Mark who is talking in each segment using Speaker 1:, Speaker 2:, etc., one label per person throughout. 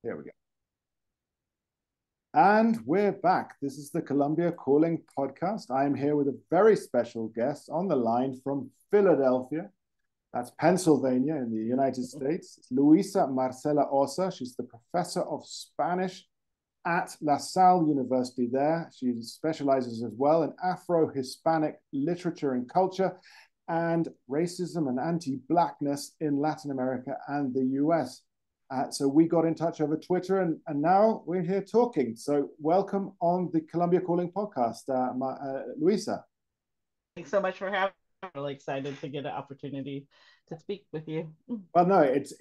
Speaker 1: Here we go. And we're back. This is the Colombia Calling podcast. I am here with a very special guest on the line from Philadelphia. That's Pennsylvania in the United States. It's Luisa Marcela Ossa. She's the professor of Spanish at La Salle University there. She specializes as well in Afro-Hispanic literature and culture and racism and anti-Blackness in Latin America and the US. So we got in touch over Twitter, and now we're here talking. So welcome on the Colombia Calling podcast, Luisa.
Speaker 2: Thanks so much for having me. I'm really excited to get an opportunity to speak with you.
Speaker 1: Well, no, it's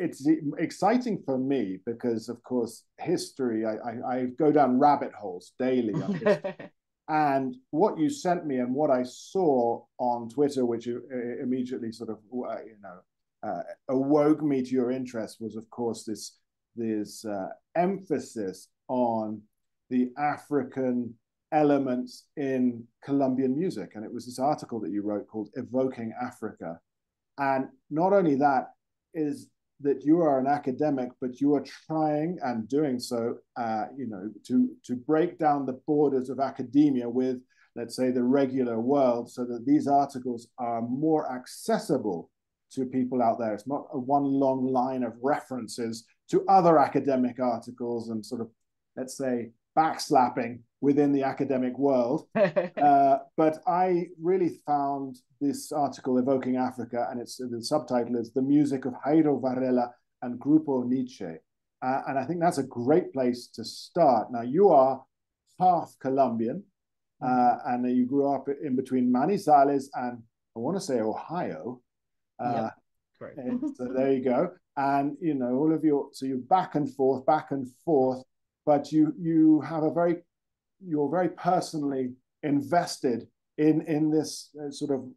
Speaker 1: exciting for me because, of course, history. I go down rabbit holes daily on history. And what you sent me and what I saw on Twitter, which immediately sort of awoke me to your interest, was of course this emphasis on the African elements in Colombian music. And it was this article that you wrote called Evoking Africa. And not only that, is that you are an academic, but you are trying and doing so, to break down the borders of academia with, let's say, the regular world, so that these articles are more accessible to people out there. It's not a one long line of references to other academic articles and sort of, let's say, backslapping within the academic world. But I really found this article, Evoking Africa, and the subtitle is The Music of Jairo Varela and Grupo Niche. And I think that's a great place to start. Now, you are half Colombian, and you grew up in between Manizales and, I want to say, Ohio.
Speaker 2: Yep, correct.
Speaker 1: So there you go. And, so you're back and forth, but you have you're very personally invested in this sort of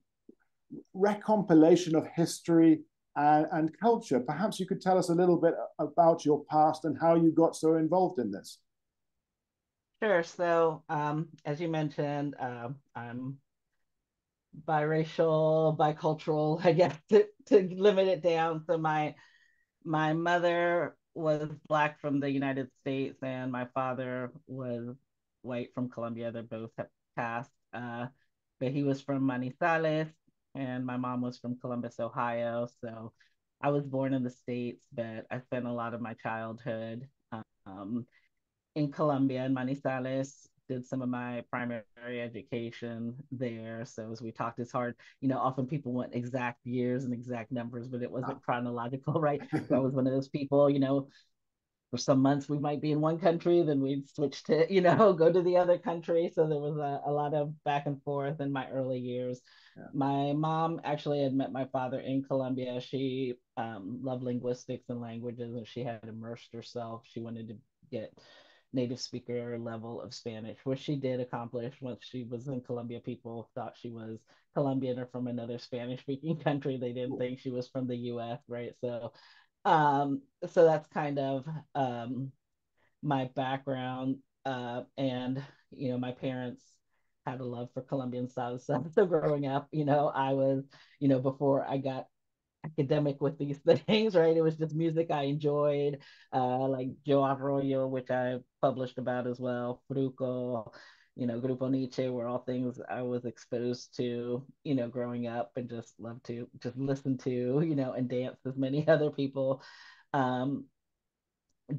Speaker 1: recompilation of history and culture. Perhaps you could tell us a little bit about your past and how you got so involved in this.
Speaker 2: Sure. So, as you mentioned, I'm biracial, bicultural, I guess, to limit it down. So my mother was Black from the United States, and my father was white from Colombia. They both have passed, but he was from Manizales, and my mom was from Columbus, Ohio. So I was born in the States, but I spent a lot of my childhood um, in Colombia, in Manizales. Did some of my primary education there. So as we talked, it's hard, often people want exact years and exact numbers, but it wasn't chronological, right? So I was one of those people, for some months we might be in one country, then we'd switch to, go to the other country. So there was a lot of back and forth in my early years. Yeah. My mom actually had met my father in Colombia. She loved linguistics and languages, and she had immersed herself. She wanted to get native speaker level of Spanish, which she did accomplish once she was in Colombia. People thought she was Colombian or from another Spanish speaking country. They didn't think she was from the US, right? So that's kind of my background. And, my parents had a love for Colombian salsa. So growing up, I was, before I got academic with these things, right? It was just music I enjoyed, like Joe Arroyo, which I published about as well, Fruco, Grupo Niche were all things I was exposed to, growing up, and just love to just listen to, and dance as many other people um,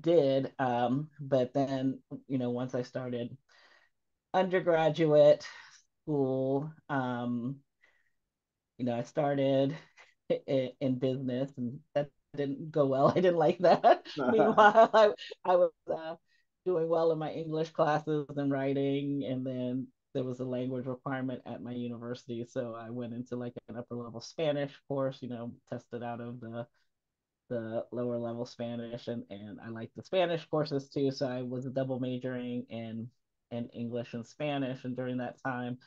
Speaker 2: did. But then, once I started undergraduate school, I started in business, and that didn't go well. I didn't like that. Meanwhile, I was doing well in my English classes and writing, and then there was a language requirement at my university, so I went into like an upper level Spanish course, tested out of the lower level Spanish, and I liked the Spanish courses too, so I was double majoring in English and Spanish. And during that time,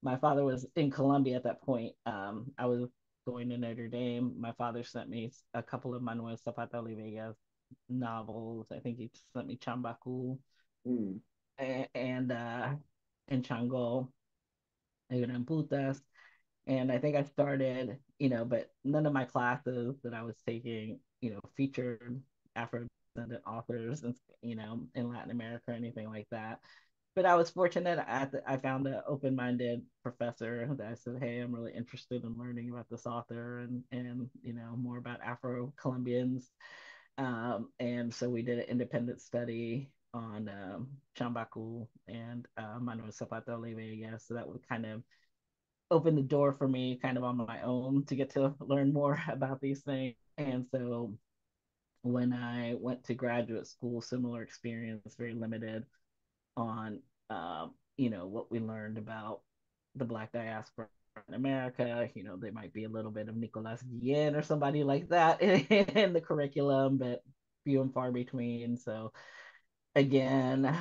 Speaker 2: my father was in Colombia at that point. I was going to Notre Dame. My father sent me a couple of Manuel Zapata Oliveira's novels. I think he sent me Chambacu and Chango and Gran Putas. And I think I started, but none of my classes that I was taking, featured Afro descendant authors, and in Latin America or anything like that. But I was fortunate. I found an open-minded professor that I said, "Hey, I'm really interested in learning about this author and more about Afro-Colombians." And so we did an independent study on Chambaku and Manuel Zapata Oliveira. So that would kind of open the door for me, kind of on my own, to get to learn more about these things. And so when I went to graduate school, similar experience, very limited on what we learned about the Black diaspora in America. There might be a little bit of Nicolas Guillen or somebody like that in the curriculum, but few and far between. So again,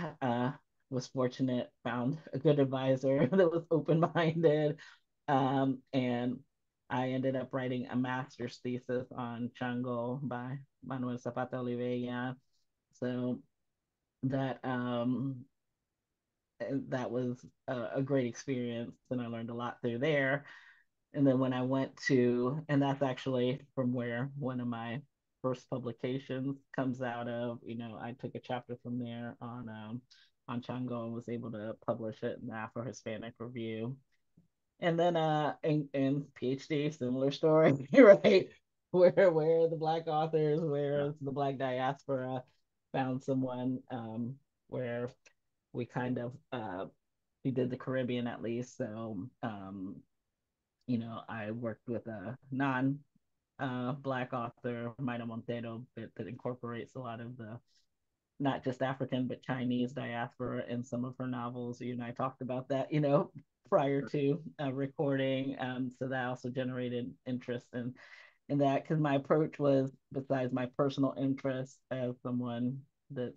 Speaker 2: was fortunate, found a good advisor that was open-minded, and I ended up writing a master's thesis on Chango by Manuel Zapata Oliveira. So that that was a great experience, and I learned a lot through there. And then when I went to, and that's actually from where one of my first publications comes out of. I took a chapter from there on Chango and was able to publish it in the Afro-Hispanic Review. And then in Ph.D., similar story, right? Where the Black authors, where the Black diaspora found someone where we kind of we did the Caribbean at least. So I worked with a non Black author, Mayra Montero, that incorporates a lot of the not just African but Chinese diaspora in some of her novels. You and I talked about that, prior to recording. So that also generated interest in that, because my approach was, besides my personal interest as someone that's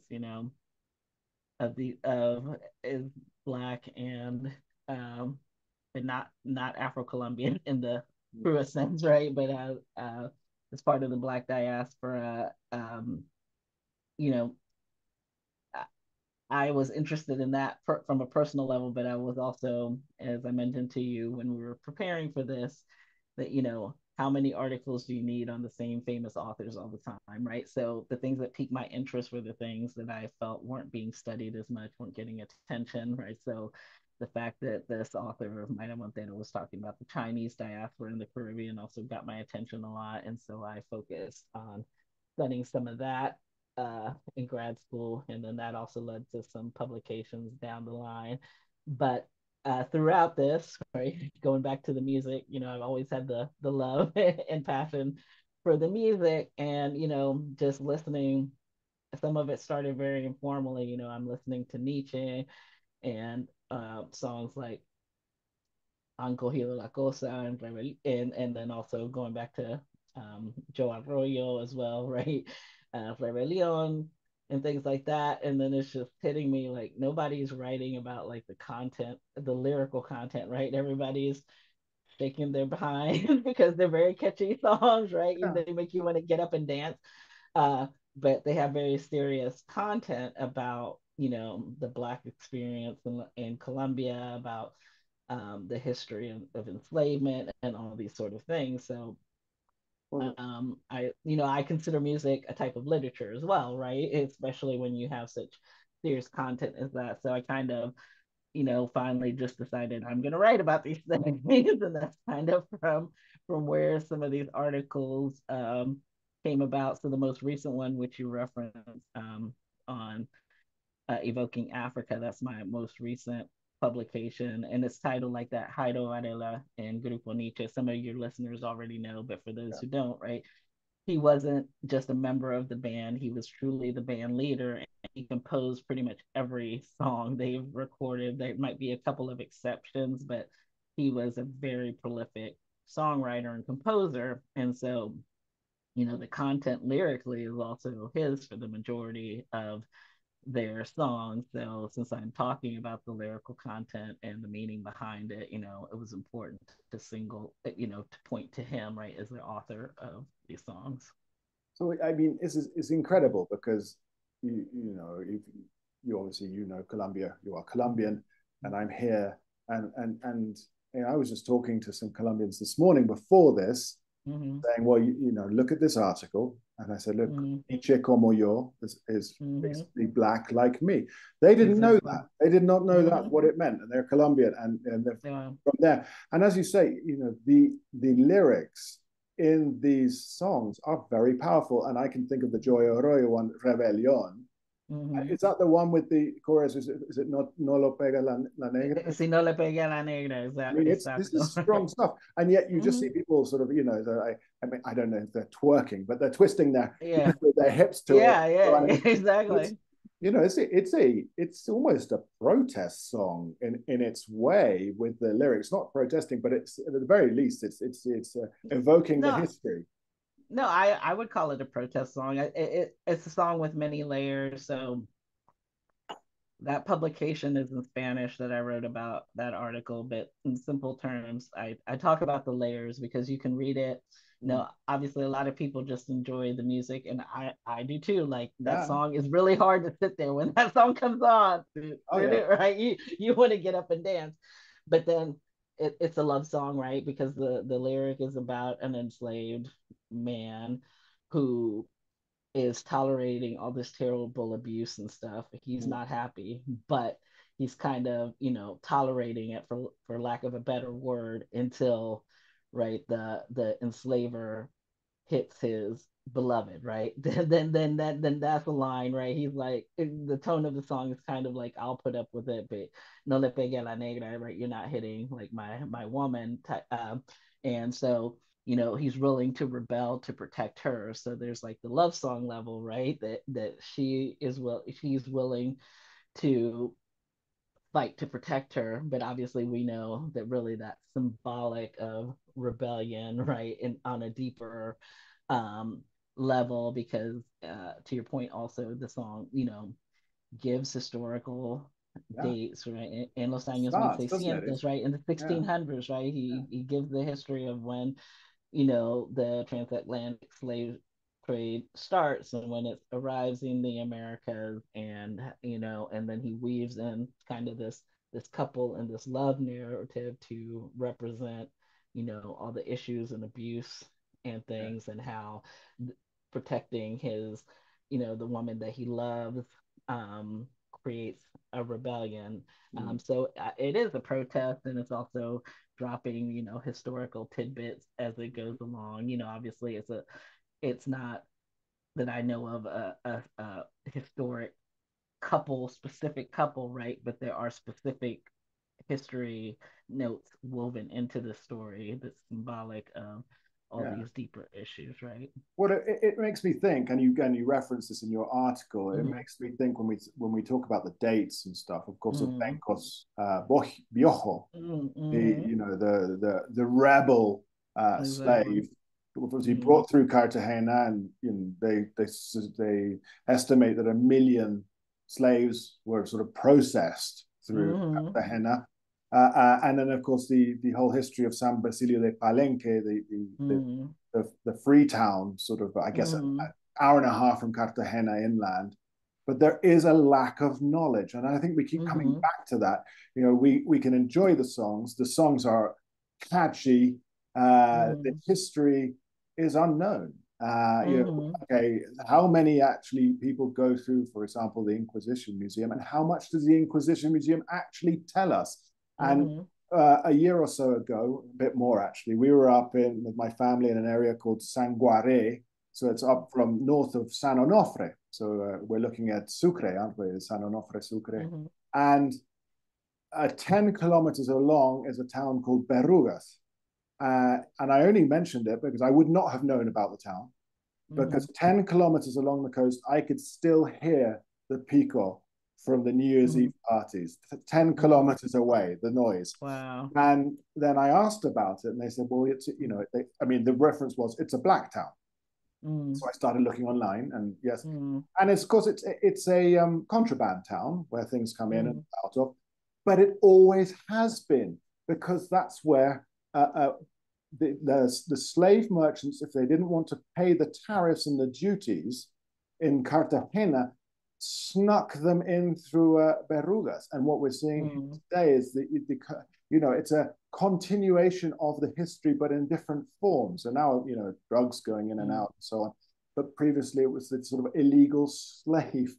Speaker 2: is Black and not Afro-Colombian in the truest sense, right? But as part of the Black diaspora, you know, I was interested in that from a personal level, but I was also, as I mentioned to you when we were preparing for this, that how many articles do you need on the same famous authors all the time, right? So the things that piqued my interest were the things that I felt weren't being studied as much, weren't getting attention, right? So the fact that this author of Mayra Montero was talking about the Chinese diaspora in the Caribbean also got my attention a lot, and so I focused on studying some of that in grad school, and then that also led to some publications down the line. But throughout this, right, going back to the music, I've always had the love and passion for the music, and just listening. Some of it started very informally. I'm listening to Nietzsche and songs like Han cogido la cosa and then also going back to Joe Arroyo as well, right? Rebellion and things like that. And then it's just hitting me like nobody's writing about like the content, the lyrical content, right? Everybody's shaking their behind because they're very catchy songs, right?
Speaker 1: Yeah.
Speaker 2: They make you want to get up and dance. Uh, but they have very serious content about, the Black experience in Colombia, about the history of enslavement and all these sort of things. So I consider music a type of literature as well, right? Especially when you have such serious content as that. So I kind of, finally just decided I'm going to write about these things, and that's kind of from where some of these articles came about. So the most recent one, which you referenced on Evoking Africa. That's my most recent publication, and it's titled like that, Jairo Varela and Grupo Niche. Some of your listeners already know, but for those who don't, right? He wasn't just a member of the band, he was truly the band leader, and he composed pretty much every song they've recorded. There might be a couple of exceptions, but he was a very prolific songwriter and composer. And so, the content lyrically is also his for the majority of their songs. So since I'm talking about the lyrical content and the meaning behind it, it was important to to point to him, right, as the author of these songs.
Speaker 1: So I mean, it's incredible because you obviously Colombia, you are Colombian, and I'm here, and I was just talking to some Colombians this morning before this, saying, well, look at this article, And I said, look,
Speaker 2: Mm-hmm.
Speaker 1: Niche como yo is
Speaker 2: Mm-hmm.
Speaker 1: basically black like me. They didn't know
Speaker 2: Exactly.
Speaker 1: that. They did not know
Speaker 2: Mm-hmm.
Speaker 1: that what it meant. And they're Colombian and they're
Speaker 2: Yeah.
Speaker 1: from there. And as you say, you know, the lyrics in these songs are very powerful. And I can think of the Joy Arroyo one, Rebelión.
Speaker 2: Mm-hmm.
Speaker 1: Is that the one with the chorus? Is it not No lo pega la negra?
Speaker 2: Si no le pegué a la negra,
Speaker 1: I mean, this
Speaker 2: exacto.
Speaker 1: is strong stuff, and yet you just see
Speaker 2: Mm-hmm.
Speaker 1: people sort of, you know, I mean, I don't know if they're twerking, but they're twisting their, you know,
Speaker 2: Yeah.
Speaker 1: their hips to it.
Speaker 2: Yeah, yeah,
Speaker 1: It's,
Speaker 2: exactly.
Speaker 1: you know, it's almost a protest song in its way with the lyrics, not protesting, but it's at the very least it's evoking the
Speaker 2: No,
Speaker 1: history.
Speaker 2: no, I would call it a protest song. It's a song with many layers. So that publication is in Spanish that I wrote about that article, but in simple terms, I talk about the layers because you can read it.
Speaker 1: Mm.
Speaker 2: No, obviously a lot of people just enjoy the music, and I do too. Like that
Speaker 1: Yeah.
Speaker 2: song is really hard to sit there when that song comes on,
Speaker 1: Oh yeah.
Speaker 2: right? You want to get up and dance, but then it's a love song, right? Because the lyric is about an enslaved man who is tolerating all this terrible abuse and stuff. He's
Speaker 1: Mm.
Speaker 2: not happy, but he's kind of, tolerating it for lack of a better word until right the enslaver hits his beloved, right? Then that's a line, right? He's like the tone of the song is kind of like I'll put up with it, but no le pegue a la negra, right? You're not hitting like my woman, and so he's willing to rebel to protect her. So there's like the love song level, right? That she's willing to fight to protect her, but obviously we know that really that's symbolic of rebellion, right? And on a deeper um level, because to your point also the song gives historical
Speaker 1: Yeah.
Speaker 2: dates, right? En los
Speaker 1: It
Speaker 2: años
Speaker 1: starts, doesn't it?
Speaker 2: 1600, right? In the
Speaker 1: Yeah.
Speaker 2: 1600s, right?
Speaker 1: Yeah.
Speaker 2: He gives the history of when the transatlantic slave trade starts and when it arrives in the Americas, and then he weaves in kind of this couple and this love narrative to represent all the issues and abuse and
Speaker 1: Yeah.
Speaker 2: things, and how protecting his the woman that he loves um creates a rebellion.
Speaker 1: Mm.
Speaker 2: So it is a protest, and it's also dropping historical tidbits as it goes along. Obviously it's not that I know of a historic specific couple, right? But there are specific history notes woven into the story that's symbolic of all
Speaker 1: Yeah.
Speaker 2: these deeper issues, right?
Speaker 1: Well, it makes me think, and you reference this in your article. It
Speaker 2: Mm-hmm.
Speaker 1: makes me think when we talk about the dates and stuff. Of course, of
Speaker 2: Mm-hmm.
Speaker 1: Bencos Biojo,
Speaker 2: Mm-hmm.
Speaker 1: the rebel
Speaker 2: Exactly.
Speaker 1: slave, was he
Speaker 2: Mm-hmm.
Speaker 1: brought through Cartagena, and they estimate that 1 million slaves were sort of processed through
Speaker 2: Mm-hmm.
Speaker 1: Cartagena. And then, of course, the whole history of San Basilio de Palenque,
Speaker 2: Mm-hmm.
Speaker 1: the free town, sort of, I guess, an
Speaker 2: Mm-hmm.
Speaker 1: hour and a half from Cartagena inland. But there is a lack of knowledge. And I think we keep coming
Speaker 2: Mm-hmm.
Speaker 1: back to that. You know, we can enjoy the songs. The songs are catchy. The
Speaker 2: Mm-hmm.
Speaker 1: history is unknown.
Speaker 2: Mm-hmm.
Speaker 1: Okay, how many actually people go through, for example, the Inquisition Museum, and how much does the Inquisition Museum actually tell us? And
Speaker 2: Mm-hmm.
Speaker 1: a year or so ago, a bit more actually, we were up with my family in an area called Sanguare. So it's up from north of San Onofre. So we're looking at Sucre, aren't we? San Onofre, Sucre.
Speaker 2: Mm-hmm.
Speaker 1: And 10 kilometers along is a town called Berrugas. And I only mentioned it because I would not have known about the town.
Speaker 2: Mm-hmm.
Speaker 1: Because 10 kilometers along the coast, I could still hear the pico from the New Year's
Speaker 2: Mm-hmm.
Speaker 1: Eve parties, 10
Speaker 2: Mm-hmm.
Speaker 1: kilometers away, the noise.
Speaker 2: Wow.
Speaker 1: And then I asked about it, and they said, well, I mean, the reference was, it's a black town.
Speaker 2: Mm-hmm.
Speaker 1: So I started looking online, and yes,
Speaker 2: Mm-hmm.
Speaker 1: and it's because it's a contraband town where things come in and
Speaker 2: Mm-hmm.
Speaker 1: out of, but it always has been, because that's where the slave merchants, if they didn't want to pay the tariffs and the duties in Cartagena, snuck them in through Berrugas. And what we're seeing
Speaker 2: Mm-hmm.
Speaker 1: today is it's a continuation of the history, but in different forms. And now, drugs going in and out and so on. but previously it was the sort of illegal slave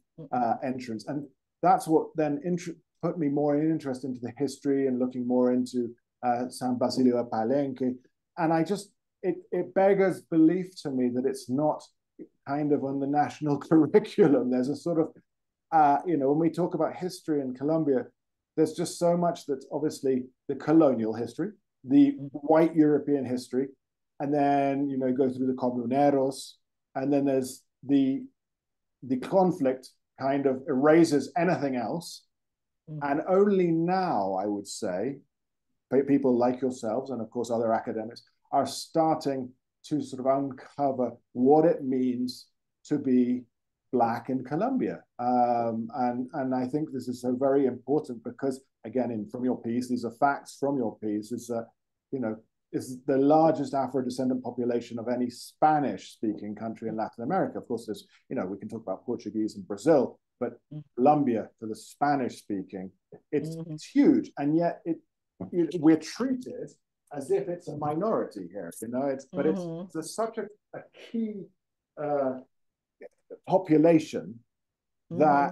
Speaker 1: entrance. And that's what then put me more in interest into the history and looking more into San Basilio de Palenque. And it beggars belief to me that it's not kind of on the national curriculum. There's a sort of, when we talk about history in Colombia, there's just so much that's obviously the colonial history, the white European history, and then, go through the comuneros, and then there's the conflict kind of erases anything else. And only now, I would say, people like yourselves and, of course, other academics are starting to sort of uncover what it means to be Black in Colombia. And I think this is so very important because, again, from your piece, these are facts from your piece, is that, is the largest Afro-descendant population of any Spanish-speaking country in Latin America. Of course, there's, we can talk about Portuguese and Brazil, but Colombia, for the Spanish-speaking, it's huge. And yet we're treated as if it's a minority here, but it's a subject, a key population that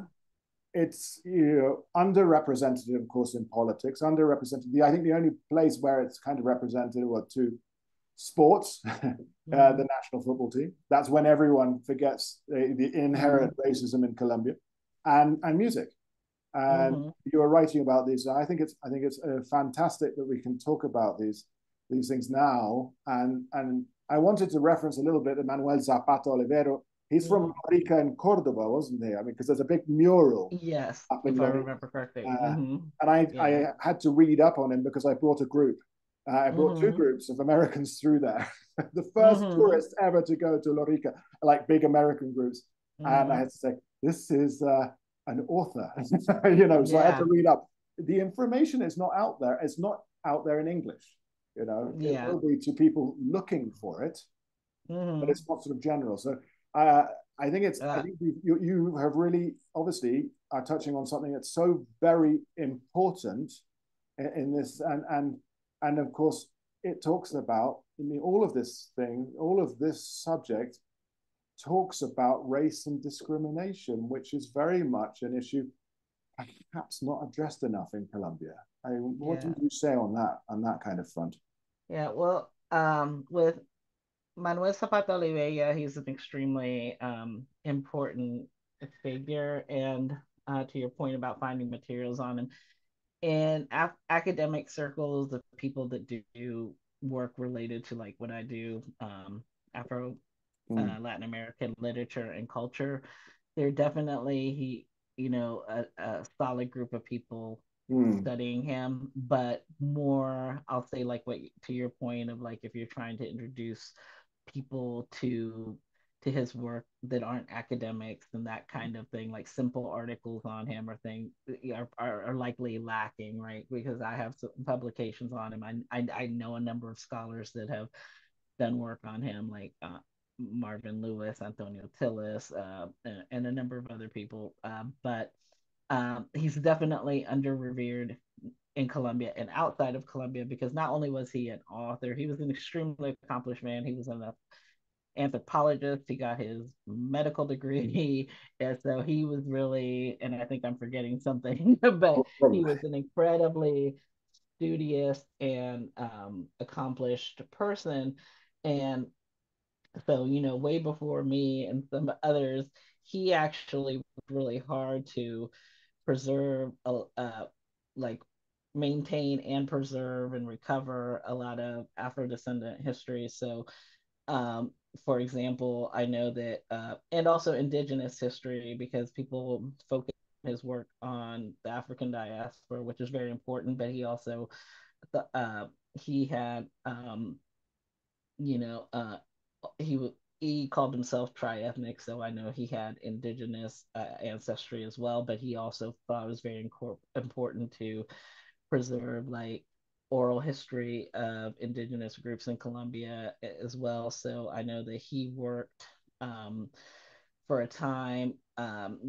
Speaker 1: it's underrepresented, of course, in politics, underrepresented. I think the only place where it's kind of represented were to sports, the national football team. That's when everyone forgets the inherent racism in Colombia, and music. And you were writing about these. I think it's fantastic that we can talk about these things now. And I wanted to reference a little bit Manuel Zapata Olivero. He's from Rica in Cordoba, wasn't he? I mean, because there's a big mural.
Speaker 2: Yes, if I remember correctly.
Speaker 1: And I had to read up on him because I brought a group. I brought two groups of Americans through there. The first tourists ever to go to Lorica, like big American groups. And I had to say, this is an author, so I had to read up. The information is not out there. It's not out there in English. It will be to people looking for it, but it's not sort of general. So I think you have really obviously are touching on something that's so very important in this, and of course it talks about all of this subject talks about race and discrimination, which is very much an issue perhaps not addressed enough in Colombia. What do you say on that kind of front?
Speaker 2: Yeah, well, with Manuel Zapata Oliveira, he's an extremely important figure. And to your point about finding materials on him, in academic circles of people that do work related to like what I do, Afro Latin American literature and culture, they're definitely a solid group of people studying him, but more, I'll say, like, what to your point of like, if you're trying to introduce people to his work that aren't academics and that kind of thing, like simple articles on him or things are likely lacking, right? Because I have some publications on him. I know a number of scholars that have done work on him, like Marvin Lewis, Antonio Tillis, and a number of other people. But he's definitely under-revered in Colombia and outside of Colombia, because not only was he an author, he was an extremely accomplished man. He was an anthropologist. He got his medical degree. And so he was really, and I think I'm forgetting something, but he was an incredibly studious and accomplished person. And so, way before me and some others, he actually was really hard to preserve, like maintain and preserve and recover a lot of Afro-descendant history. So, for example, I know that, and also indigenous history, because people focus his work on the African diaspora, which is very important, but he also, he had, you know, he called himself tri-ethnic, so I know he had indigenous ancestry as well. But he also thought it was very important to preserve like oral history of indigenous groups in Colombia as well. So I know that he worked for a time,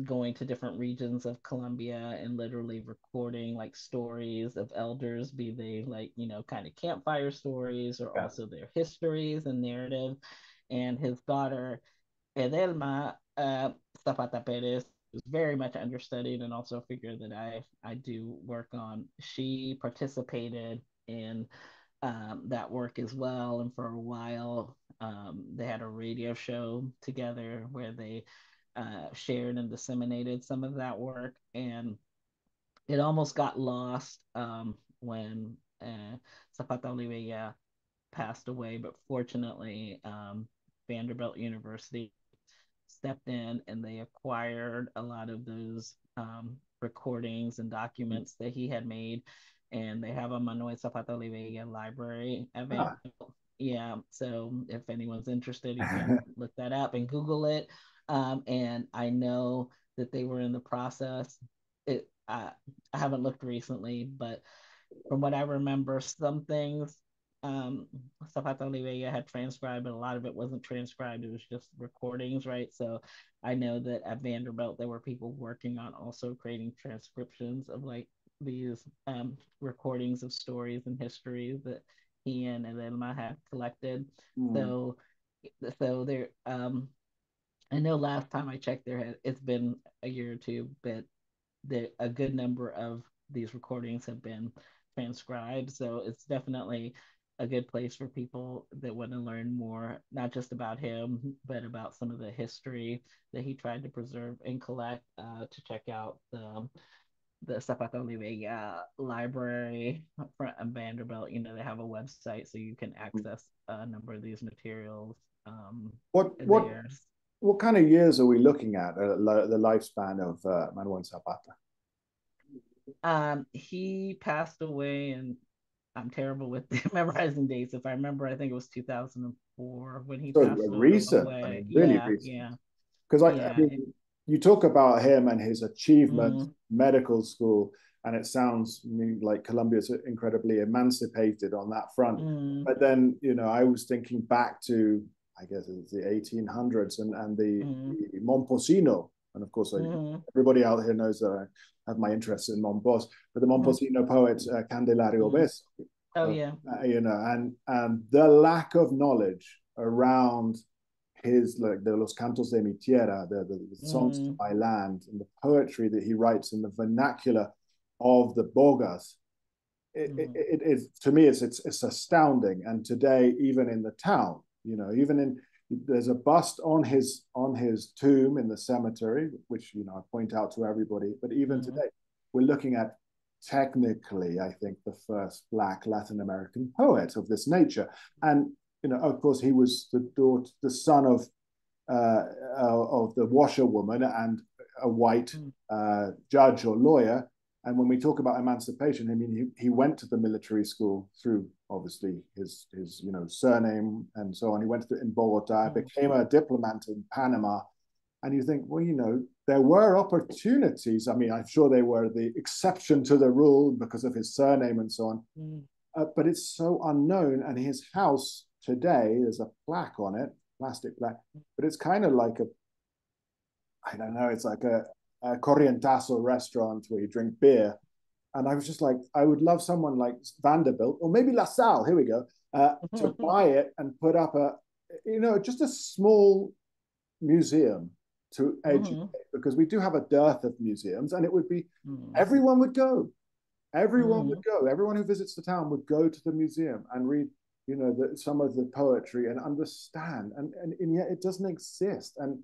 Speaker 2: going to different regions of Colombia and literally recording like stories of elders, be they like, kind of campfire stories or also their histories and narrative. And his daughter Edelma Zapata Perez was very much understudied, and also a figure that I do work on. She participated in that work as well, and for a while they had a radio show together where they shared and disseminated some of that work, and it almost got lost when Zapata Olivella passed away, but fortunately, Vanderbilt University stepped in and they acquired a lot of those recordings and documents that he had made. And they have a Manuel Zapata Olivella library at
Speaker 1: Ah.
Speaker 2: Vanderbilt. Yeah, so if anyone's interested, you can look that up and Google it. And I know that they were in the process. I haven't looked recently, but from what I remember, some things Zapata Olivella had transcribed, but a lot of it wasn't transcribed. It was just recordings, right? So I know that at Vanderbilt there were people working on also creating transcriptions of like these recordings of stories and histories that he and Elma had collected.
Speaker 1: Mm.
Speaker 2: So so there I know last time I checked it's been a year or two, but a good number of these recordings have been transcribed. So it's definitely a good place for people that want to learn more, not just about him, but about some of the history that he tried to preserve and collect, to check out the Zapata Olivella library from Vanderbilt. You know, they have a website so you can access a number of these materials
Speaker 1: What what
Speaker 2: there.
Speaker 1: what kind of years are we looking at? The lifespan of Manuel Zapata?
Speaker 2: He passed away, and I'm terrible with memorizing dates. If I remember, I think it was 2004 when he
Speaker 1: So
Speaker 2: passed
Speaker 1: recent. I
Speaker 2: away.
Speaker 1: mean, really
Speaker 2: Yeah,
Speaker 1: recent.
Speaker 2: yeah,
Speaker 1: Because I
Speaker 2: yeah.
Speaker 1: mean, you talk about him and his achievements,
Speaker 2: Mm,
Speaker 1: medical school, and it sounds like Colombia's incredibly emancipated on that front.
Speaker 2: mm,
Speaker 1: But then, I was thinking back to, I guess it's the 1800s and
Speaker 2: mm,
Speaker 1: the Momposino. And of course,
Speaker 2: mm,
Speaker 1: everybody out here knows that I have my interest in Mompos, but the
Speaker 2: mm,
Speaker 1: Momposino poet Candelario
Speaker 2: mm.
Speaker 1: Obeso,
Speaker 2: Oh yeah.
Speaker 1: and the lack of knowledge around his like the Los Cantos de mi Tierra, the songs to
Speaker 2: Mm,
Speaker 1: my land, and the poetry that he writes in the vernacular of the Bogas.
Speaker 2: mm,
Speaker 1: It is to me it's astounding. And today, even in the town, even in there's a bust on his tomb in the cemetery, which I point out to everybody. But even
Speaker 2: mm,
Speaker 1: today, we're looking at technically, I think, the first Black Latin American poet of this nature. And of course, he was the son of the washerwoman and a white
Speaker 2: mm,
Speaker 1: judge or lawyer. And when we talk about emancipation, I mean, he went to the military school through obviously his surname and so on. He went in Bogota,
Speaker 2: mm,
Speaker 1: became a diplomat in Panama, and you think, well, there were opportunities. I mean, I'm sure they were the exception to the rule because of his surname and so on.
Speaker 2: mm,
Speaker 1: But it's so unknown. And his house today, there's a plaque on it, plastic plaque, but it's kind of like I don't know, it's like a Corrientazo restaurant where you drink beer. And I was just like, I would love someone like Vanderbilt or maybe La Salle, here we go, to buy it and put up just a small museum to educate,
Speaker 2: mm,
Speaker 1: because we do have a dearth of museums, and it would be,
Speaker 2: mm,
Speaker 1: everyone would go. Everyone would
Speaker 2: mm.
Speaker 1: go. Everyone who visits the town would go to the museum and read, some of the poetry and understand. And yet it doesn't exist. And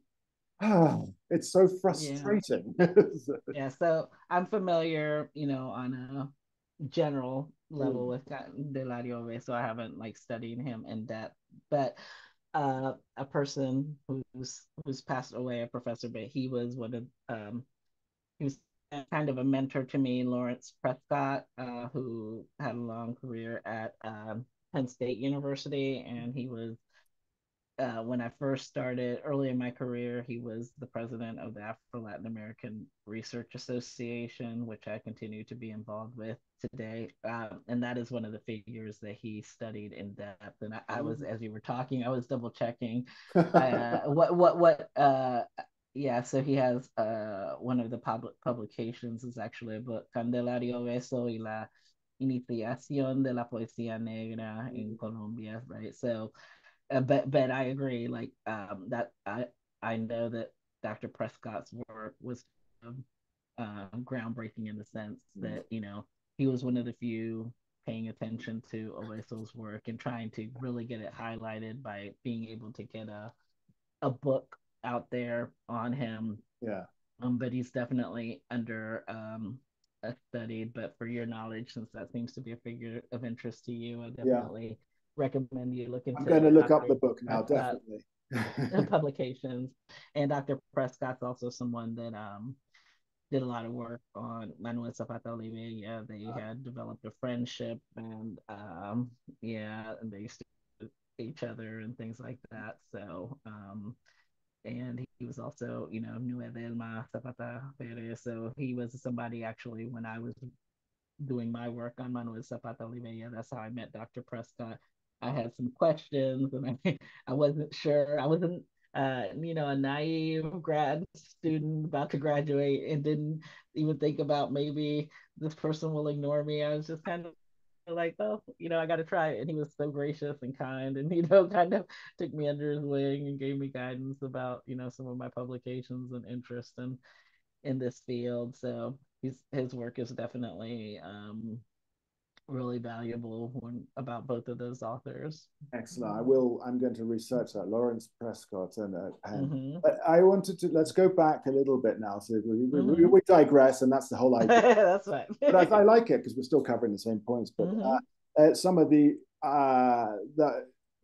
Speaker 1: it's so
Speaker 2: Yeah.
Speaker 1: frustrating.
Speaker 2: Yeah, so I'm familiar, on a general level
Speaker 1: Mm,
Speaker 2: with Candelario Obeso, so I haven't like studied him in depth. But a person who's passed away, a professor, but he was kind of a mentor to me, Lawrence Prescott, who had a long career at Penn State University, and he was when I first started early in my career, he was the president of the Afro Latin American Research Association, which I continue to be involved with today. And that is one of the figures that he studied in depth. And I was,
Speaker 1: mm.
Speaker 2: as you were talking, I was double checking yeah, so he has one of the publications is actually a book, Candelario Obeso y la Iniciación de la Poesía Negra en Colombia, right? So but I agree. Like that, I know that Dr. Prescott's work was groundbreaking in the sense that, he was one of the few paying attention to Obeso's work and trying to really get it highlighted by being able to get a book out there on him.
Speaker 1: Yeah.
Speaker 2: But he's definitely under studied. But for your knowledge, since that seems to be a figure of interest to you, I
Speaker 1: Yeah.
Speaker 2: definitely recommend you look
Speaker 1: I'm going to
Speaker 2: into
Speaker 1: look up
Speaker 2: Dr.
Speaker 1: the book now,
Speaker 2: Prescott
Speaker 1: definitely.
Speaker 2: publications. And Dr. Prescott's also someone that did a lot of work on Manuel Zapata Olivella. They had developed a friendship, and yeah, and they used to each other and things like that. So and he was also, Nueva Elma Zapata Perez. So he was somebody actually when I was doing my work on Manuel Zapata Olivella. That's how I met Dr. Prescott. I had some questions and I wasn't sure. I wasn't, a naive grad student about to graduate and didn't even think about maybe this person will ignore me. I was just kind of like, oh, I got to try it. And he was so gracious and kind and, kind of took me under his wing and gave me guidance about, some of my publications and interest in this field. So his work is definitely really valuable about both of those authors.
Speaker 1: Excellent. I'm going to research that. Lawrence Prescott and Penn.
Speaker 2: Mm-hmm.
Speaker 1: But I wanted to, let's go back a little bit now. So
Speaker 2: Mm-hmm.
Speaker 1: we digress, and that's the whole idea.
Speaker 2: That's right.
Speaker 1: But I like it because we're still covering the same points. But
Speaker 2: Mm-hmm.
Speaker 1: some of the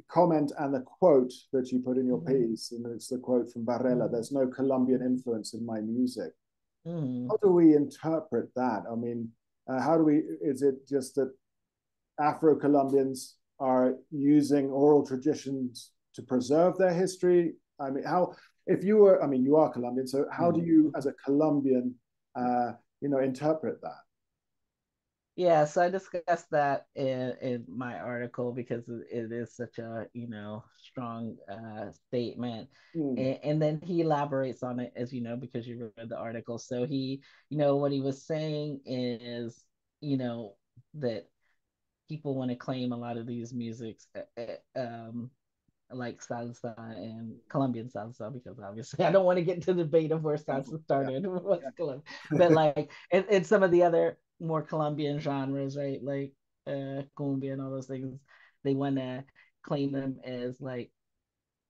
Speaker 1: comment and the quote that you put in your piece, and it's the quote from Barrella, there's no Colombian influence in my music.
Speaker 2: Mm-hmm.
Speaker 1: How do we interpret that? I mean, is it just that Afro-Colombians are using oral traditions to preserve their history? I mean, you are Colombian, so how do you, as a Colombian, interpret that?
Speaker 2: Yeah, so I discussed that in my article because it is such a, strong statement. And then he elaborates on it, as you know, because you read the article. So he, what he was saying is, that people want to claim a lot of these musics, like salsa and Colombian salsa, because obviously I don't want to get into the debate of where salsa started, what's Colombia, but like and some of the other more Colombian genres, right? Like cumbia and all those things, they want to claim them as like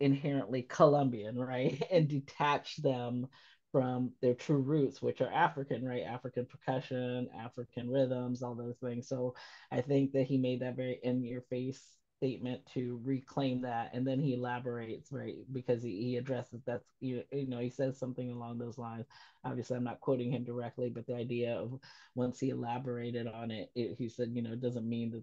Speaker 2: inherently Colombian, right? And detach them from their true roots, which are African, right? African percussion, African rhythms, all those things. So I think that he made that very in your face statement to reclaim that. And then he elaborates, right? Because he addresses that's, he says something along those lines. Obviously, I'm not quoting him directly, but the idea of once he elaborated on it, he said, it doesn't mean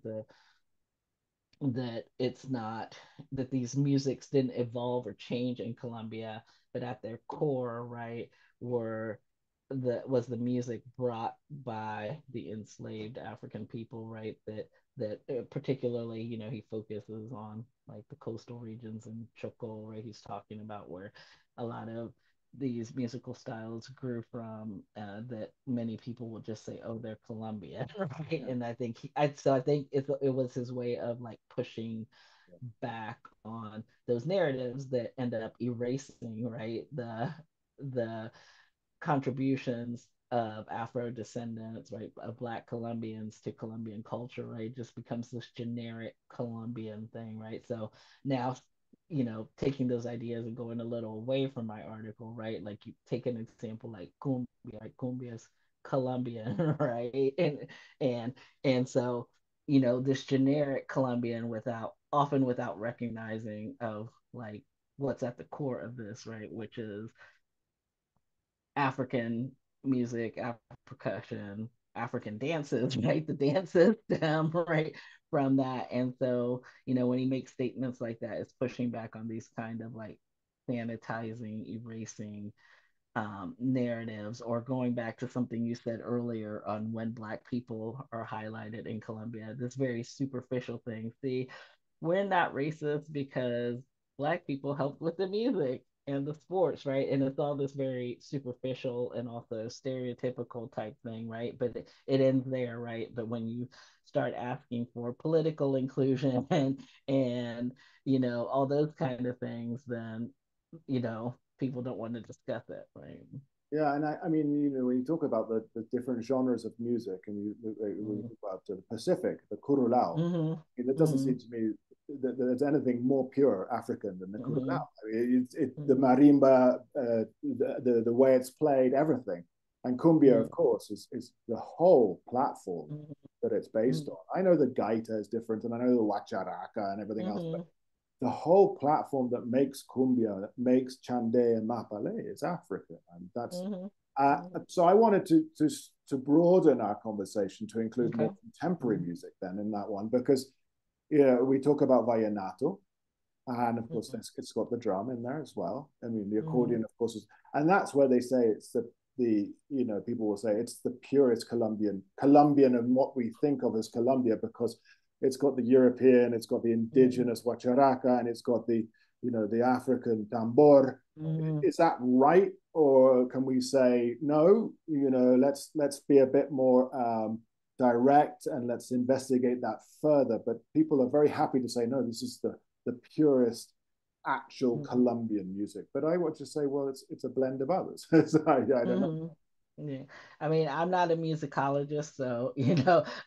Speaker 2: that it's not that these musics didn't evolve or change in Colombia, but at their core, right, was the music brought by the enslaved African people, right? That particularly, he focuses on like the coastal regions in Choco, right? He's talking about where a lot of these musical styles grew from, that many people will just say, oh, they're Colombian, right?
Speaker 1: Yeah.
Speaker 2: And I think I think it was his way of like pushing back on those narratives that end up erasing, right, the contributions of Afro descendants, right, of Black Colombians to Colombian culture, right, just becomes this generic Colombian thing, right? So now, taking those ideas and going a little away from my article, right? Like you take an example like cumbia, right? Cumbia's Colombian, right? And and so, this generic Colombian often without recognizing of like what's at the core of this, right? Which is African music, percussion, African dances, right? The dance system, right? From that. And so, when he makes statements like that, it's pushing back on these kind of like sanitizing, erasing narratives, or going back to something you said earlier on when Black people are highlighted in Colombia, this very superficial thing. See, we're not racist because Black people helped with the music and the sports, right? And it's all this very superficial and also stereotypical type thing, right? But it ends there, right? But when you start asking for political inclusion and all those kind of things, then people don't want to discuss it, right?
Speaker 1: Yeah, and I mean, you know, when you talk about the different genres of music, and when you
Speaker 2: Mm-hmm.
Speaker 1: talk about the Pacific, the curulao, it doesn't
Speaker 2: Mm-hmm.
Speaker 1: seem to me that there's anything more pure African than the curulao.
Speaker 2: Mm-hmm.
Speaker 1: I mean, the
Speaker 2: Mm-hmm.
Speaker 1: marimba, the way it's played, everything, and cumbia, of course, is the whole platform that it's based on. I know the gaita is different, and I know the huacharaca and everything else, but
Speaker 2: Mm-hmm.
Speaker 1: the whole platform that makes cumbia, that makes chande and mapale is African, and that's
Speaker 2: Mm-hmm.
Speaker 1: so I wanted to broaden our conversation to include
Speaker 2: Okay.
Speaker 1: more contemporary
Speaker 2: Mm-hmm.
Speaker 1: music then in that one because you know we talk about vallenato, and of course it's got the drum in there as well. I mean the
Speaker 2: Mm-hmm.
Speaker 1: accordion, of course, and that's where they say it's the you know people will say it's the purest Colombian and what we think of as Colombia because it's got the European, it's got the indigenous huacharaca, and it's got the you know the African tambor.
Speaker 2: Mm-hmm.
Speaker 1: Is that right, or can we say no? You know, let's be a bit more direct and let's investigate that further. But people are very happy to say no. This is the purest actual
Speaker 2: Mm-hmm.
Speaker 1: Colombian music. But I want to say, well, it's a blend of others. So I don't know.
Speaker 2: Mm-hmm. Yeah. I mean, I'm not a musicologist, so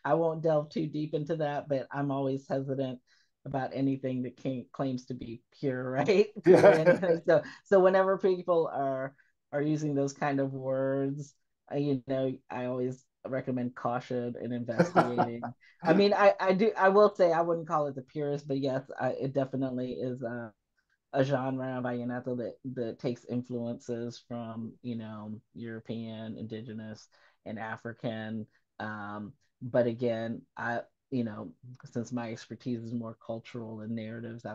Speaker 2: I won't delve too deep into that, but I'm always hesitant about anything that claims to be pure, right?
Speaker 1: Yeah.
Speaker 2: So whenever people are using those kind of words, I always recommend caution and investigating. I mean, I will say I wouldn't call it the purest, but yes, it definitely is a genre vallenato that takes influences from European, indigenous, and African. But again, you know since my expertise is more cultural and narratives, I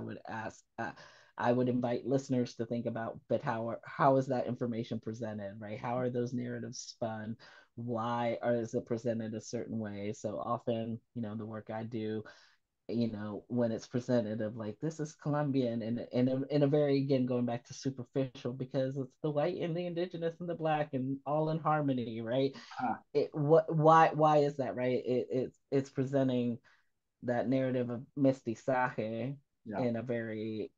Speaker 2: would invite listeners to think about, but how is that information presented, right? How are those narratives spun? Why is it presented a certain way? So often, the work I do, when it's presented of like this is Colombian and in a very, again, going back to superficial, because it's the white and the indigenous and the black and all in harmony, right?
Speaker 1: Ah,
Speaker 2: Why is that, right? It's presenting that narrative of mestizaje
Speaker 1: yeah.
Speaker 2: in a very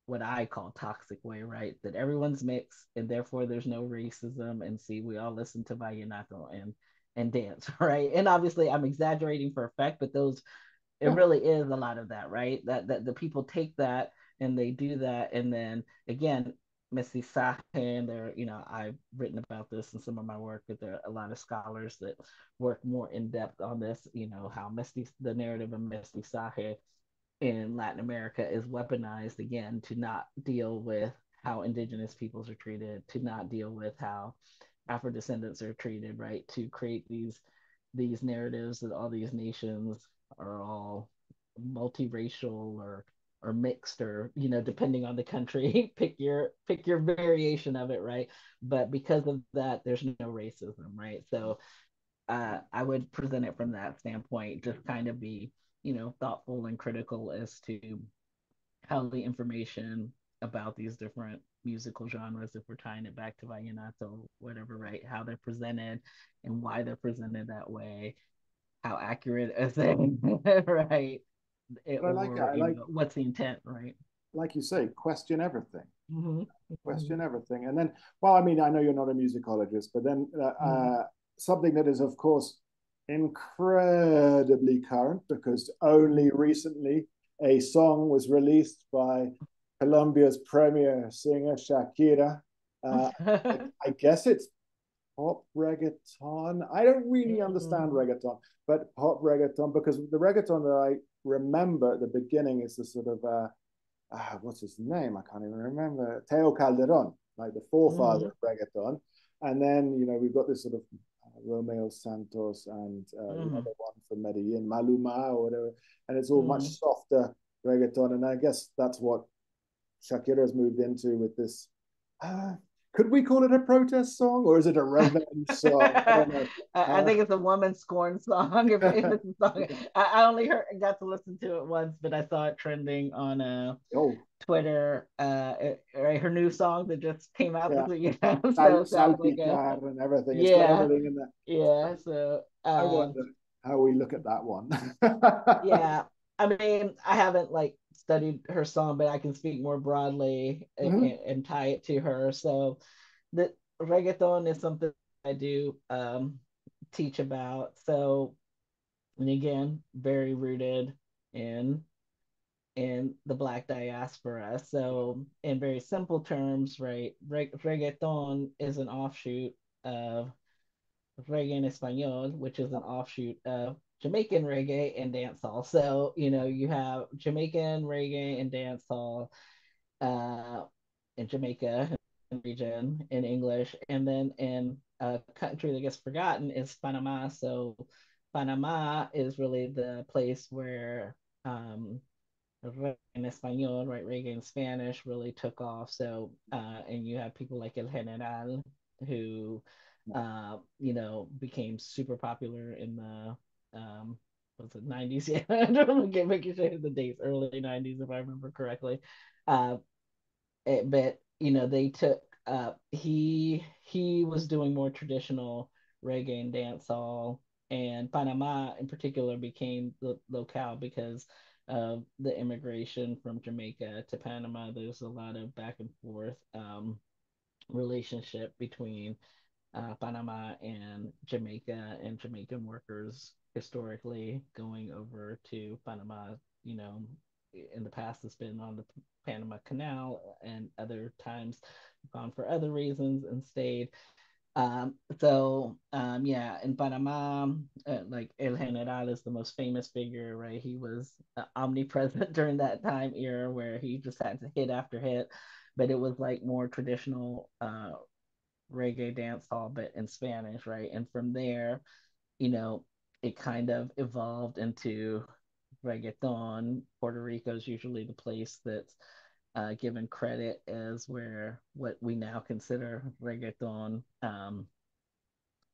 Speaker 2: what I call toxic way, right? That everyone's mixed and therefore there's no racism, and see, we all listen to vallenato and dance, right? And obviously I'm exaggerating for effect, but those it
Speaker 1: Yeah.
Speaker 2: really is a lot of that, right? That the people take that and they do that, and then again, Missy Sahe, and there, I've written about this in some of my work, but there are a lot of scholars that work more in depth on this. How the narrative of Missy Sahe in Latin America is weaponized again to not deal with how indigenous peoples are treated, to not deal with how Afro descendants are treated, right? To create these narratives that all these nations are all multiracial or mixed, or depending on the country, pick your variation of it, right? But because of that, there's no racism, right? So I would present it from that standpoint, just kind of be thoughtful and critical as to how the information about these different musical genres, if we're tying it back to vallenato, whatever, right? How they're presented and why they're presented that way. How accurate is it, right?
Speaker 1: But I like it.
Speaker 2: Or
Speaker 1: I like
Speaker 2: what's the intent, right?
Speaker 1: like you say, question everything.
Speaker 2: Mm-hmm.
Speaker 1: Question everything. And then, well, I mean, I know you're not a musicologist, but then
Speaker 2: Mm-hmm.
Speaker 1: something that is, of course, incredibly current because only recently a song was released by Colombia's premier singer, Shakira. Uh, I guess it's pop reggaeton. I don't really understand
Speaker 2: Mm-hmm.
Speaker 1: reggaeton, but pop reggaeton, because the reggaeton that I remember at the beginning is the sort of what's his name? I can't even remember. Teo Calderon, like the forefather
Speaker 2: Mm-hmm.
Speaker 1: of reggaeton. And then, you know, we've got this sort of Romeo Santos and
Speaker 2: Mm-hmm.
Speaker 1: another one from Medellin, Maluma or whatever. And it's all much
Speaker 2: Mm-hmm.
Speaker 1: softer reggaeton. And I guess that's what Shakira has moved into with this. Uh, could we call it a protest song or is it a revenge song? I don't know.
Speaker 2: I think it's a woman scorn song. If it's a song, I only got to listen to it once, but I saw it trending on
Speaker 1: Oh,
Speaker 2: Twitter. Right, her new song that just came out
Speaker 1: yeah.
Speaker 2: this week. So it sounds like a
Speaker 1: Salpicar and everything. It's got
Speaker 2: yeah,
Speaker 1: everything in there.
Speaker 2: yeah. So
Speaker 1: I wonder how we look at that one.
Speaker 2: yeah. I mean, I haven't like studied her song, but I can speak more broadly
Speaker 1: Mm-hmm.
Speaker 2: and tie it to her. So the reggaeton is something I do teach about. So, and again, very rooted in the Black diaspora. So, in very simple terms, right, reggaeton is an offshoot of reggae en español, which is an offshoot of Jamaican reggae and dancehall. So, you have Jamaican reggae and dancehall uh, in Jamaica region in English, and then in a country that gets forgotten is Panama. So, Panama is really the place where reggae en español, right? Reggae in Spanish really took off. So, and you have people like El General who, became super popular in the, was it 90s? Yeah, I don't get making sure the dates, early 90s, if I remember correctly. Uh, but they took, he was doing more traditional reggae and dancehall, and Panama in particular became the locale because of the immigration from Jamaica to Panama. There's a lot of back and forth relationship between Panama and Jamaica, and Jamaican workers historically going over to Panama. You know, in the past, it's been on the Panama Canal, and other times gone for other reasons and stayed. Yeah, in Panama, like El General is the most famous figure, right? He was omnipresent during that time era where he just had to hit after hit, but it was like more traditional reggae dance hall, but in Spanish, right? And from there, you know, it kind of evolved into reggaeton. Puerto Rico is usually the place that's given credit as where what we now consider reggaeton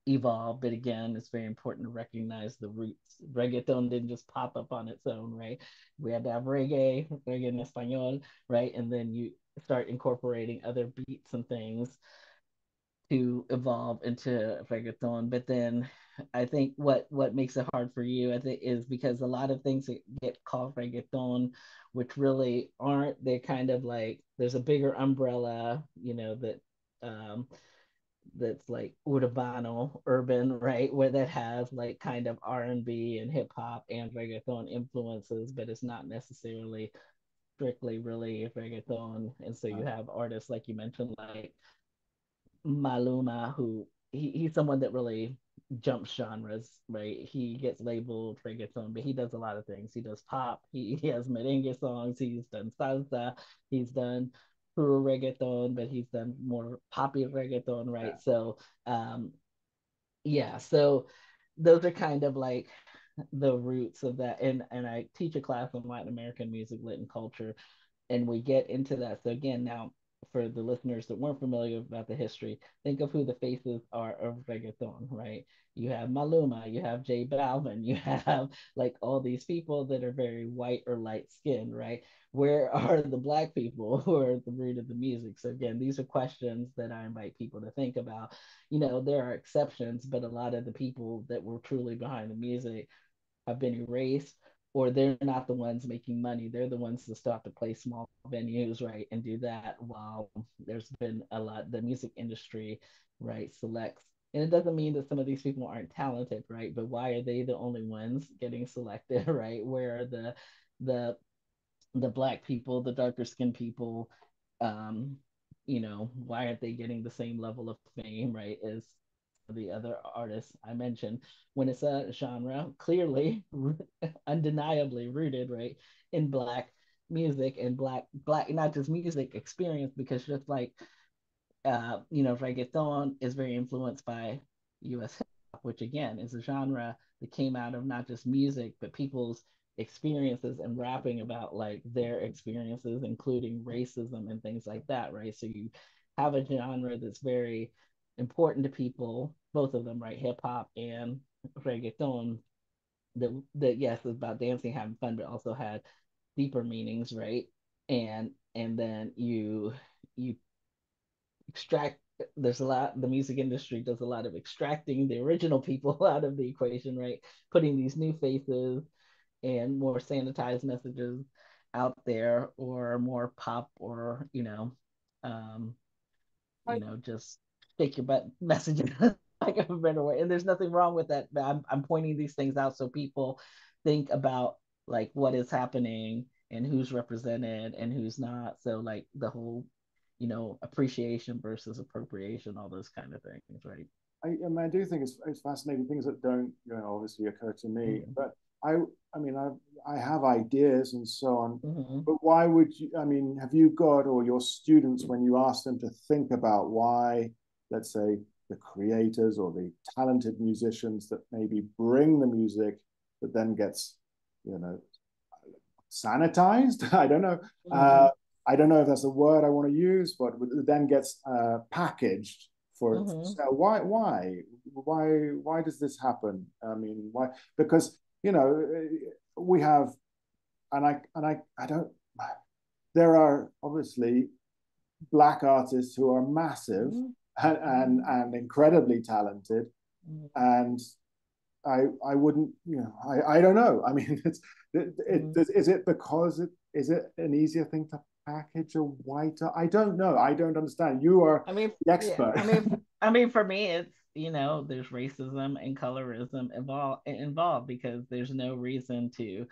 Speaker 2: evolved. But again, it's very important to recognize the roots. Reggaeton didn't just pop up on its own, right? We had to have reggae en español, right? And then you start incorporating other beats and things to evolve into reggaeton. But then I think what makes it hard for you, I think, is because a lot of things that get called reggaeton, which really aren't, they're kind of like there's a bigger umbrella, um that's like urbano, urban, right, where that has like kind of R&B and hip hop and reggaeton influences, but it's not necessarily strictly really reggaeton. And so you have artists like you mentioned, like Maluma, who he's someone that really jumps genres, right? He gets labeled reggaeton, but he does a lot of things. He does pop, he has merengue songs, he's done salsa, he's done puro reggaeton, but he's done more poppy reggaeton,
Speaker 1: Yeah.
Speaker 2: right? So, yeah, so those are kind of like the roots of that. And I teach a class on Latin American music, lit, and culture, and we get into that. So again, now for the listeners that weren't familiar about the history, think of who the faces are of reggaeton, right? You have Maluma, you have J Balvin, you have like all these people that are very white or light skinned, right? Where are the black people who are at the root of the music? So again, these are questions that I invite people to think about. There are exceptions, but a lot of the people that were truly behind the music have been erased, or they're not the ones making money. They're the ones that start to play small venues, right, and do that while there's been a lot, the music industry, right, selects. And it doesn't mean that some of these people aren't talented, right? But why are they the only ones getting selected, right? Where are the the black people, the darker skinned people, why aren't they getting the same level of fame, right, as the other artists I mentioned, when it's a genre clearly, undeniably rooted, right, in black music and black, not just music experience, because just like reggaeton is very influenced by US hip hop, which again is a genre that came out of not just music, but people's experiences and rapping about like their experiences, including racism and things like that, right? So you have a genre that's very important to people, both of them, right? Hip hop and reggaeton, that yes, is about dancing, having fun, but also had deeper meanings, right? And then you extract, there's a lot, the music industry does a lot of extracting the original people out of the equation, right, putting these new faces and more sanitized messages out there or more pop or um, just shake your butt messages like a better way. And there's nothing wrong with that. But I'm pointing these things out so people think about like what is happening and who's represented and who's not. So like the whole, appreciation versus appropriation, all those kind of things, right?
Speaker 1: I mean, I do think it's fascinating things that don't, obviously occur to me.
Speaker 2: Mm-hmm.
Speaker 1: But I mean, I have ideas and so on.
Speaker 2: Mm-hmm.
Speaker 1: But why would you? I mean, have you got, or your students, when you ask them to think about why, let's say, the creators or the talented musicians that maybe bring the music that then gets, you know, sanitized? I don't know.
Speaker 2: Mm-hmm.
Speaker 1: I don't know if that's the word I want to use, but then gets packaged for
Speaker 2: Mm-hmm.
Speaker 1: sale. Why does this happen? I mean, why? Because we have, I don't. There are obviously black artists who are massive
Speaker 2: Mm-hmm.
Speaker 1: and incredibly talented,
Speaker 2: Mm-hmm.
Speaker 1: and I wouldn't, I don't know. I mean,
Speaker 2: Mm-hmm.
Speaker 1: is it because is it an easier thing to package a whiter? I don't know. I don't understand. You are
Speaker 2: I mean,
Speaker 1: the
Speaker 2: yeah,
Speaker 1: expert.
Speaker 2: I mean, for me, it's there's racism and colorism involved because there's no reason to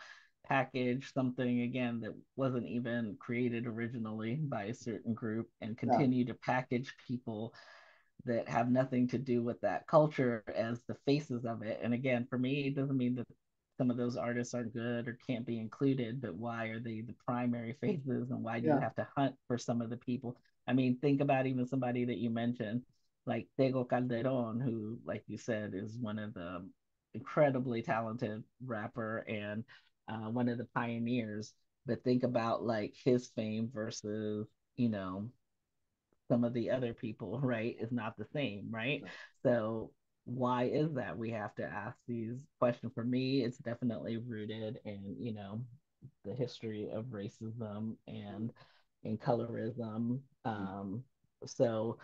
Speaker 2: package something again that wasn't even created originally by a certain group and
Speaker 1: Yeah,
Speaker 2: continue to package people that have nothing to do with that culture as the faces of it. And again, for me, it doesn't mean that some of those artists are good or can't be included, but why are they the primary faces and why do you
Speaker 1: yeah,
Speaker 2: have to hunt for some of the people? I mean, think about even somebody that you mentioned, like Tego Calderon, who, like you said, is one of the incredibly talented rapper and one of the pioneers. But think about like his fame versus, you know, some of the other people, right, is not the same, right? So why is that? We have to ask these questions. For me, it's definitely rooted in, the history of racism and colorism. So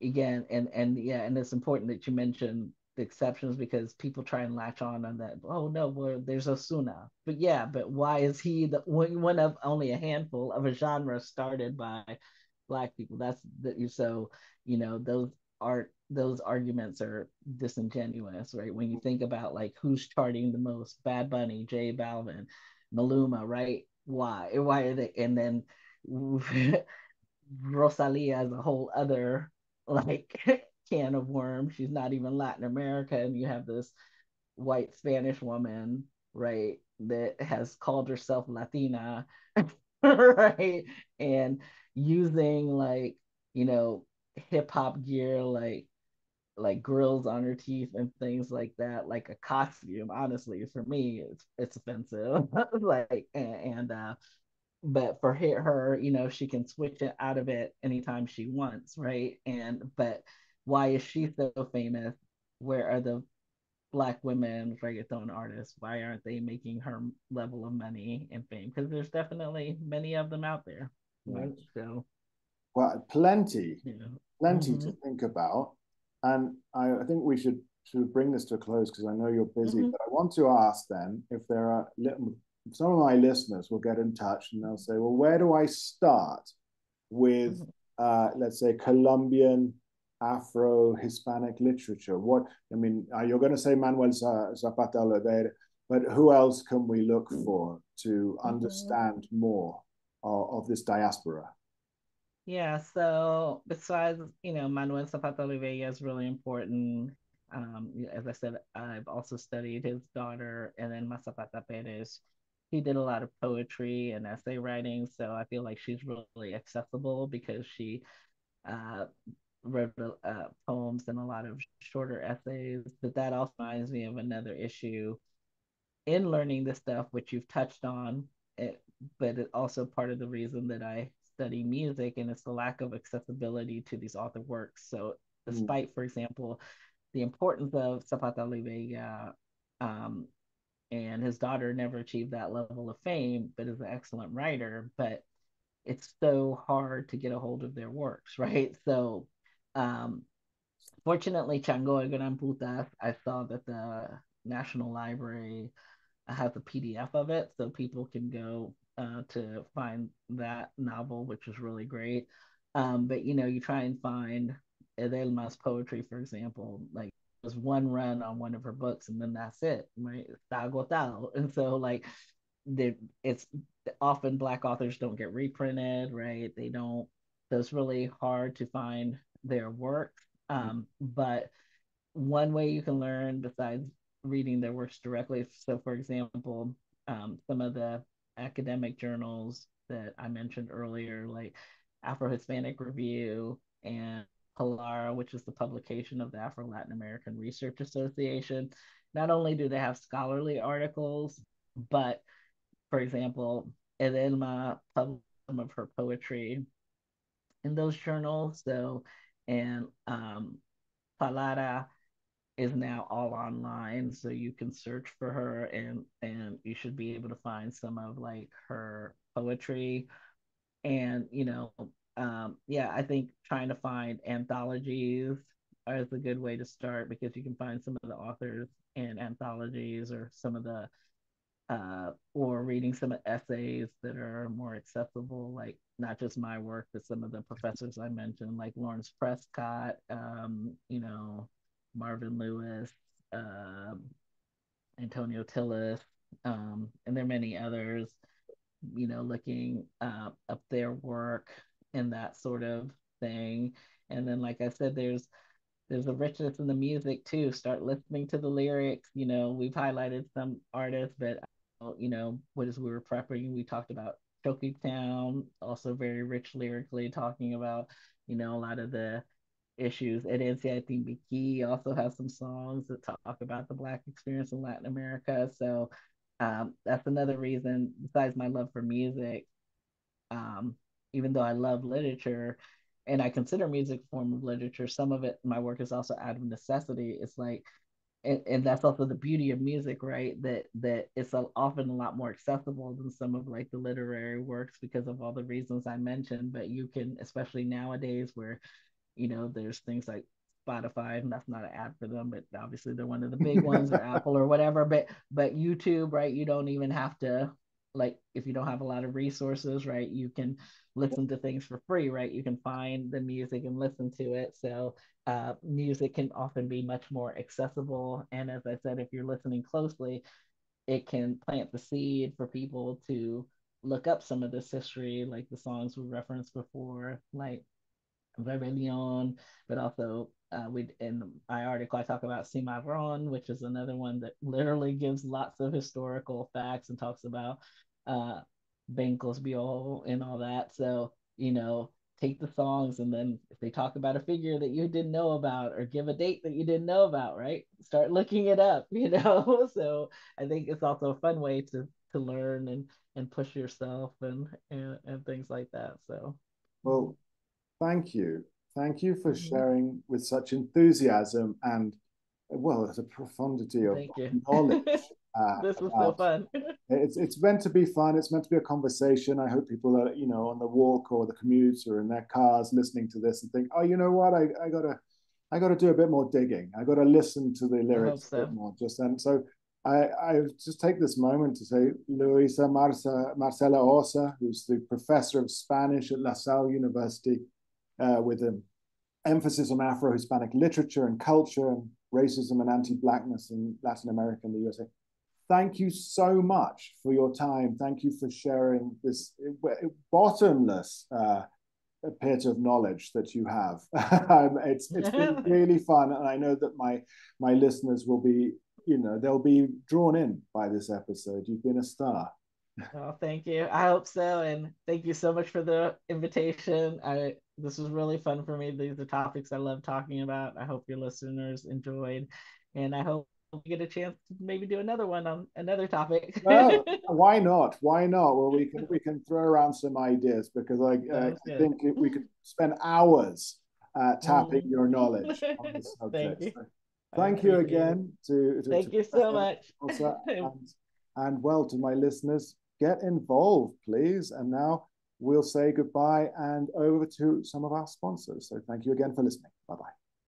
Speaker 2: again, and yeah, and it's important that you mention the exceptions because people try and latch on that. Oh no, well there's Osuna, but yeah, but why is he the one of only a handful of a genre started by black people? That's the, so those arguments are disingenuous, right? When you think about like who's charting the most, Bad Bunny, J Balvin, Maluma, right? Why are they? And then Rosalia is a whole other like can of worms. She's not even Latin America, and you have this white Spanish woman, right, that has called herself Latina, right, and using like you know hip hop gear like grills on her teeth and things like that, like a costume. Honestly, for me, it's offensive. Like and but for her, she can switch it out of it anytime she wants, right? And but why is she so famous? Where are the black women reggaeton artists? Why aren't they making her level of money and fame? Because there's definitely many of them out there,
Speaker 1: yeah.
Speaker 2: right? So
Speaker 1: Well, plenty,
Speaker 2: you know.
Speaker 1: plenty to
Speaker 2: Mm-hmm.
Speaker 1: think about, and I think we should bring this to a close because I know you're busy.
Speaker 2: Mm-hmm.
Speaker 1: But I want to ask then if there are some of my listeners will get in touch and they'll say, well, where do I start with,
Speaker 2: Mm-hmm.
Speaker 1: let's say, Colombian Afro-Hispanic literature? What I mean, you're going to say Manuel Zapata Olivera, but who else can we look for to
Speaker 2: Mm-hmm.
Speaker 1: understand more of this diaspora?
Speaker 2: Yeah, so besides, Manuel Zapata Oliveira is really important. As I said, I've also studied his daughter, and then Masapata Perez. He did a lot of poetry and essay writing, so I feel like she's really accessible because she uh, wrote poems and a lot of shorter essays. But that also reminds me of another issue in learning this stuff, which you've touched on, but it also part of the reason that I study music, and it's the lack of accessibility to these author works. So,
Speaker 1: Mm,
Speaker 2: despite, for example, the importance of Zapata Olivella, um, and his daughter never achieved that level of fame, but is an excellent writer. But it's so hard to get a hold of their works, right? So, um, fortunately, Chango Gran Putas, I saw that the National Library has a PDF of it, so people can go to find that novel, which was really great. But you try and find Edelma's poetry, for example, like was one run on one of her books and then that's it, right? Está agotado. And so like it's often Black authors don't get reprinted, right? They don't, so it's really hard to find their work. But one way you can learn besides reading their works directly, so for example, some of the academic journals that I mentioned earlier, like Afro-Hispanic Review and Pilar, which is the publication of the Afro-Latin American Research Association, not only do they have scholarly articles, but for example, Edelma published some of her poetry in those journals. So, and Palada is now all online, so you can search for her and you should be able to find some of like her poetry. And yeah, I think trying to find anthologies is a good way to start because you can find some of the authors in anthologies or some of the or reading some essays that are more accessible, like not just my work, but some of the professors I mentioned, like Lawrence Prescott, Marvin Lewis, um, Antonio Tillis, and there are many others, looking up their work and that sort of thing. And then, like I said, there's a richness in the music too. Start listening to the lyrics. We've highlighted some artists, but what as we were prepping, we talked about Choking Town, also very rich lyrically, talking about a lot of the issues. Ed Biki also has some songs that talk about the Black experience in Latin America. So that's another reason, besides my love for music, um, even though I love literature and I consider music a form of literature, some of it, my work is also out of necessity. It's like, and that's also the beauty of music, right? That it's often a lot more accessible than some of like the literary works because of all the reasons I mentioned. But you can, especially nowadays where there's things like Spotify, and that's not an ad for them, but obviously they're one of the big ones, or Apple or whatever. But YouTube, right? You don't even have to, like, if you don't have a lot of resources, right? You can listen to things for free, right? You can find the music and listen to it. So music can often be much more accessible. And as I said, if you're listening closely, it can plant the seed for people to look up some of this history, like the songs we referenced before, like Rebellion, but also we in my article I talk about Cimarron, which is another one that literally gives lots of historical facts and talks about uh, Bencos Biol and all that. So take the songs and then if they talk about a figure that you didn't know about or give a date that you didn't know about, right? Start looking it up, So I think it's also a fun way to learn and push yourself and things like that. So.
Speaker 1: Well, thank you. Thank you for sharing with such enthusiasm and, well, there's a profundity of
Speaker 2: Thank you.
Speaker 1: knowledge
Speaker 2: This was so
Speaker 1: about.
Speaker 2: fun.
Speaker 1: It's meant to be fun. It's meant to be a conversation. I hope people are, on the walk or the commute or in their cars listening to this and think, oh, you know what? I gotta do a bit more digging. I gotta listen to the
Speaker 2: I hope
Speaker 1: lyrics a bit
Speaker 2: so.
Speaker 1: more. And so I just take this moment to say Luisa Marcela Ossa, who's the professor of Spanish at La Salle University, with an emphasis on Afro-Hispanic literature and culture and racism and anti-Blackness in Latin America and the USA. Thank you so much for your time. Thank you for sharing this bottomless pit of knowledge that you have. It's been really fun, and I know that my listeners will be, they'll be drawn in by this episode. You've been a star.
Speaker 2: Oh, thank you. I hope so. And thank you so much for the invitation. This was really fun for me. These are topics I love talking about. I hope your listeners enjoyed. And I hope we get a chance to maybe do another one on another topic.
Speaker 1: Well, why not? Why not? Well, we can throw around some ideas because I
Speaker 2: Sounds good.
Speaker 1: think we could spend hours tapping
Speaker 2: Mm.
Speaker 1: your knowledge on this
Speaker 2: Thank
Speaker 1: subject.
Speaker 2: you.
Speaker 1: So
Speaker 2: I
Speaker 1: thank you
Speaker 2: appreciate it.
Speaker 1: again to
Speaker 2: Thank you so
Speaker 1: Professor
Speaker 2: much.
Speaker 1: Ossa and well to my listeners, get involved, please. And now we'll say goodbye and over to some of our sponsors. So thank you again for listening. Bye bye.